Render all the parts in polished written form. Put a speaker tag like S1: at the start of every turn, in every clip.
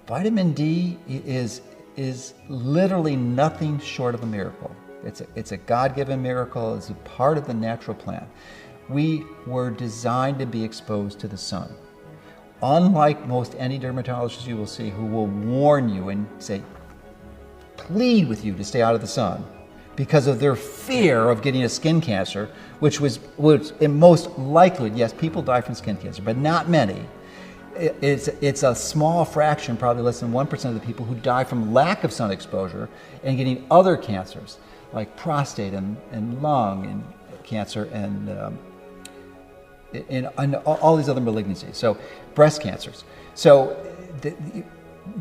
S1: Vitamin D is literally nothing short of a miracle. It's a God-given miracle. It's a part of the natural plan. We were designed to be exposed to the sun. Unlike most any dermatologist you will see who will warn you and say, plead with you to stay out of the sun because of their fear of getting a skin cancer, which was in most likelihood, yes, people die from skin cancer, but not many. It's a small fraction, probably less than 1% of the people who die from lack of sun exposure and getting other cancers like prostate and lung and cancer and all these other malignancies, so breast cancers. So the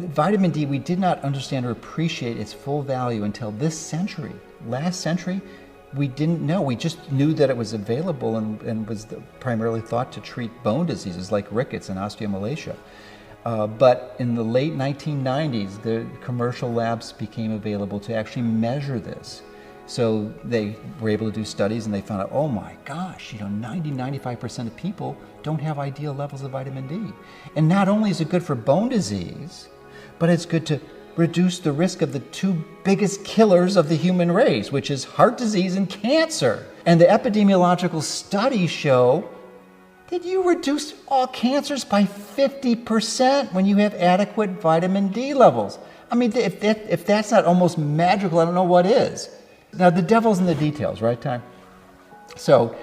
S1: vitamin D, we did not understand or appreciate its full value until this century. Last century, we didn't know. We just knew that it was available and was primarily thought to treat bone diseases like rickets and osteomalacia. But in the late 1990s, the commercial labs became available to actually measure this. So they were able to do studies and they found out, oh my gosh, 95% of people don't have ideal levels of vitamin D. And not only is it good for bone disease, but it's good to reduce the risk of the two biggest killers of the human race, which is heart disease and cancer. And the epidemiological studies show that you reduce all cancers by 50% when you have adequate vitamin D levels. I mean, if that's not almost magical, I don't know what is. Now, the devil's in the details, right, Ty? So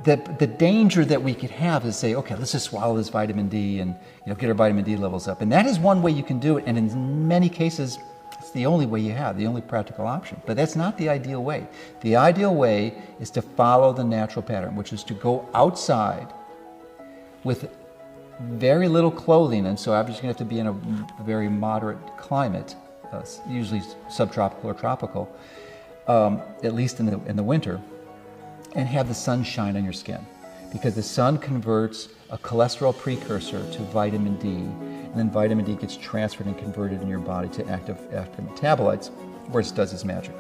S1: the danger that we could have is say, okay, let's just swallow this vitamin D and get our vitamin D levels up. And that is one way you can do it. And in many cases, it's the only way you have, the only practical option. But that's not the ideal way. The ideal way is to follow the natural pattern, which is to go outside with very little clothing. And so obviously you're going to have to be in a very moderate climate, usually subtropical or tropical, at least in the winter, and have the sun shine on your skin, because the sun converts a cholesterol precursor to vitamin D, and then vitamin D gets transferred and converted in your body to active metabolites, where it does its magic.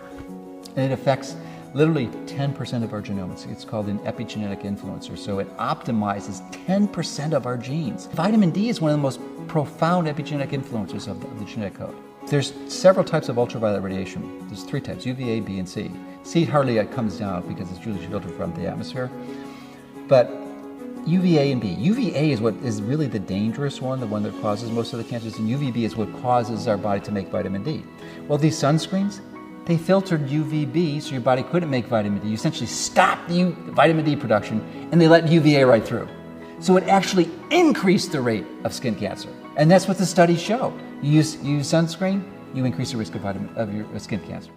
S1: And it affects literally 10% of our genomes. It's called an epigenetic influencer, so it optimizes 10% of our genes. Vitamin D is one of the most profound epigenetic influencers of the genetic code. There's several types of ultraviolet radiation. There's 3 types, UVA, B, and C. C hardly comes down because it's usually filtered from the atmosphere. But UVA and B. UVA is what is really the dangerous one, the one that causes most of the cancers, and UVB is what causes our body to make vitamin D. Well, these sunscreens, they filtered UVB so your body couldn't make vitamin D. You essentially stopped the vitamin D production and they let UVA right through. So it actually increased the rate of skin cancer. And that's what the studies show. You use sunscreen, you increase the risk of your skin cancer.